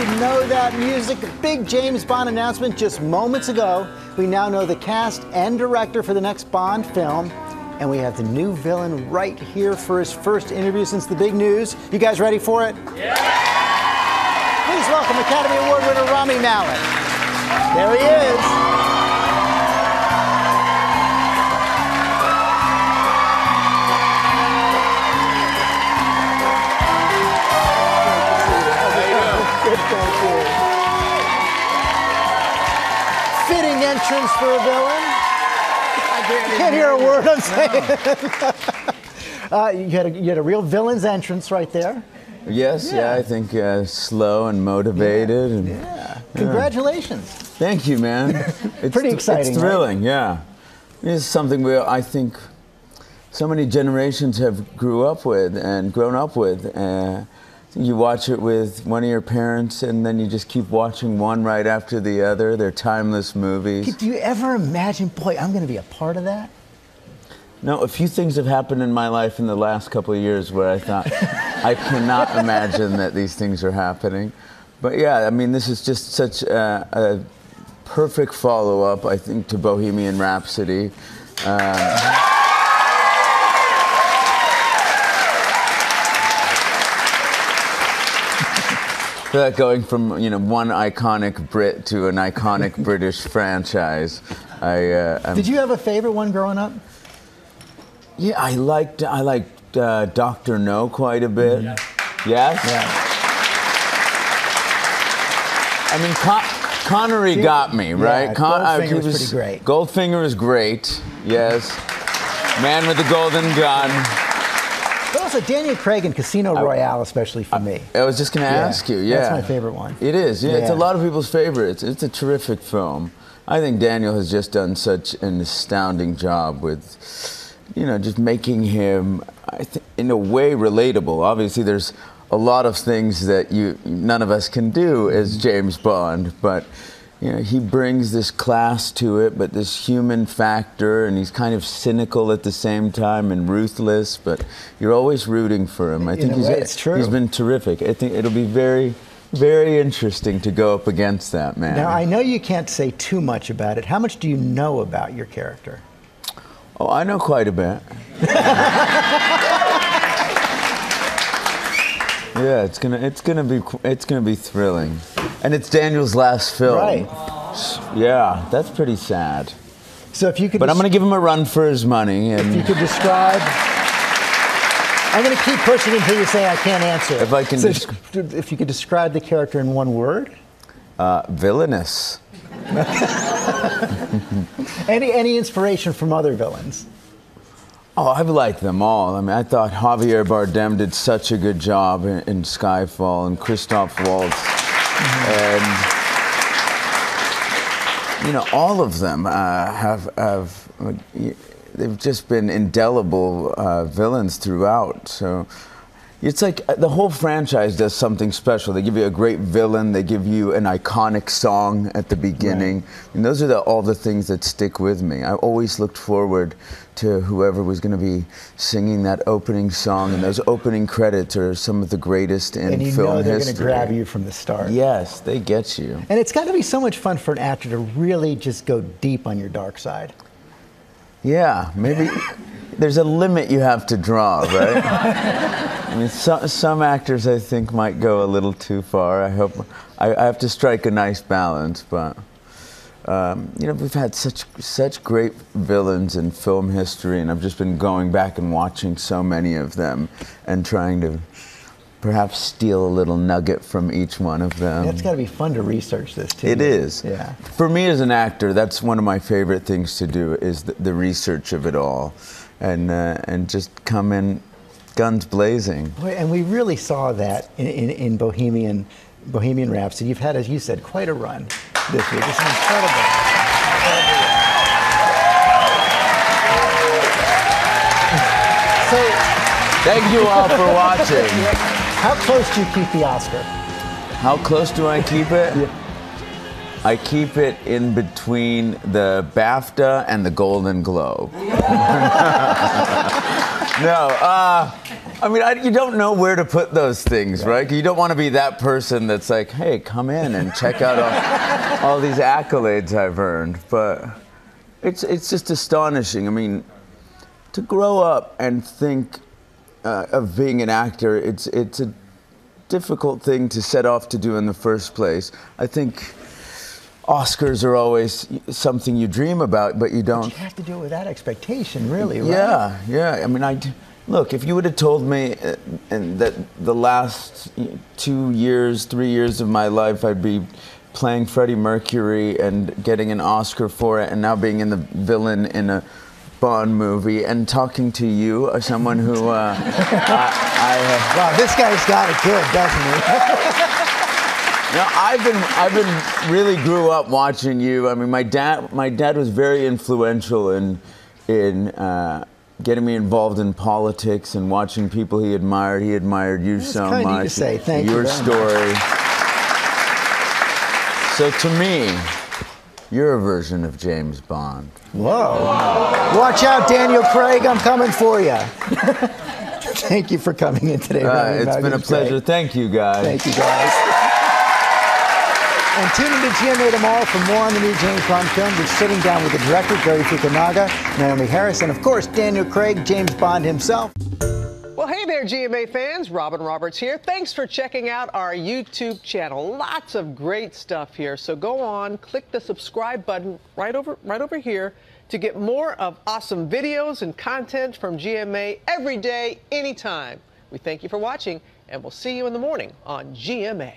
Know that music, a big James Bond announcement just moments ago. We now know the cast and director for the next Bond film, and we have the new villain right here for his first interview since the big news. You guys ready for it? Yeah! Please welcome Academy Award winner Rami Malek. There he is. Fitting entrance for a villain. I can't hear a word I'm saying. You had a real villain's entrance right there. Yes, yeah, I think slow and motivated. Yeah. Congratulations. Thank you, man. It's pretty exciting. It's thrilling, right? yeah. It's something I think so many generations have grew up with and grown up with. You watch it with one of your parents, and then you just keep watching one right after the other. They're timeless movies. Do you ever imagine, boy, I'm going to be a part of that? No, a few things have happened in my life in the last couple of years where I thought, I cannot imagine that these things are happening. But yeah, I mean, this is just such a perfect follow-up, I think, to Bohemian Rhapsody. Going from one iconic Brit to an iconic British franchise. Did you have a favorite one growing up? Yeah, I liked Dr. No quite a bit. Yeah. Yes? Yeah. I mean, Connery got me, right? Yeah, Goldfinger was pretty great. Goldfinger was great, yes. Man with the Golden Gun. But also Daniel Craig in Casino Royale, especially for me. I was just going to ask you, yeah. That's my favorite one. It is, yeah. It's a lot of people's favorites. It's a terrific film. I think Daniel has just done such an astounding job with, just making him, I think, in a way, relatable. Obviously, there's a lot of things that none of us can do as James Bond, but he brings this class to it, but this human factor, and he's kind of cynical at the same time and ruthless, but you're always rooting for him. I think it's true. He's been terrific. I think it'll be very, very interesting to go up against that man. Now, I know you can't say too much about it. How much do you know about your character? Oh, I know quite a bit. Yeah, it's gonna be thrilling, and it's Daniel's last film. Right. Yeah, that's pretty sad. So if you could, but I'm gonna give him a run for his money. And if you could describe, I'm gonna keep pushing until you say I can't answer. If I can, if you could describe the character in one word. Villainous. Any inspiration from other villains? Oh, I've liked them all. I mean, I thought Javier Bardem did such a good job in Skyfall, and Christoph Waltz, and all of them they've just been indelible villains throughout. So it's like the whole franchise does something special. They give you a great villain. They give you an iconic song at the beginning. Right. And those are all the things that stick with me. I always looked forward to whoever was going to be singing that opening song, and those opening credits are some of the greatest in film history. And you know they're going to grab you from the start. Yes, they get you. And it's got to be so much fun for an actor to really just go deep on your dark side. Yeah, maybe there's a limit you have to draw, right? I mean, some actors I think might go a little too far. I have to strike a nice balance, but we've had such great villains in film history, and I've just been going back and watching so many of them and trying to perhaps steal a little nugget from each one of them. It's got to be fun to research this too. It is. Yeah. For me as an actor, that's one of my favorite things to do, is the research of it all, and just come in guns blazing. Boy, and we really saw that in Bohemian Rhapsody. You've had, as you said, quite a run this year. This is incredible. So, thank you all for watching. How close do you keep the Oscar? How close do I keep it? Yeah. I keep it in between the BAFTA and the Golden Globe. No, I mean, you don't know where to put those things, right? You don't want to be that person that's like, hey, come in and check out all these accolades I've earned. But it's just astonishing. I mean, to grow up and think of being an actor, it's a difficult thing to set off to do in the first place. I think Oscars are always something you dream about, but you don't. But you have to do it with that expectation, really, right? Yeah, yeah. I mean, look, if you would have told me that the last 2 years, 3 years of my life I'd be playing Freddie Mercury and getting an Oscar for it, and now being in the villain in a Bond movie and talking to you, someone who wow, this guy's got it good, doesn't he? No, I've been really grew up watching you. I mean, my dad was very influential in getting me involved in politics and watching people he admired. He admired you so much. That's kind of you to say. Thank you. Your story. So to me, you're a version of James Bond. Whoa. Watch out, Daniel Craig. I'm coming for you. Thank you for coming in today, Rami. It's been a pleasure. Great. Thank you, guys. Thank you, guys. And tune into GMA tomorrow for more on the new James Bond film. We're sitting down with the director, Gary Fukunaga, Naomi Harris, and of course, Daniel Craig, James Bond himself. Well, hey there, GMA fans. Robin Roberts here. Thanks for checking out our YouTube channel. Lots of great stuff here. So go on, click the subscribe button right over here to get more of awesome videos and content from GMA every day, anytime. We thank you for watching, and we'll see you in the morning on GMA.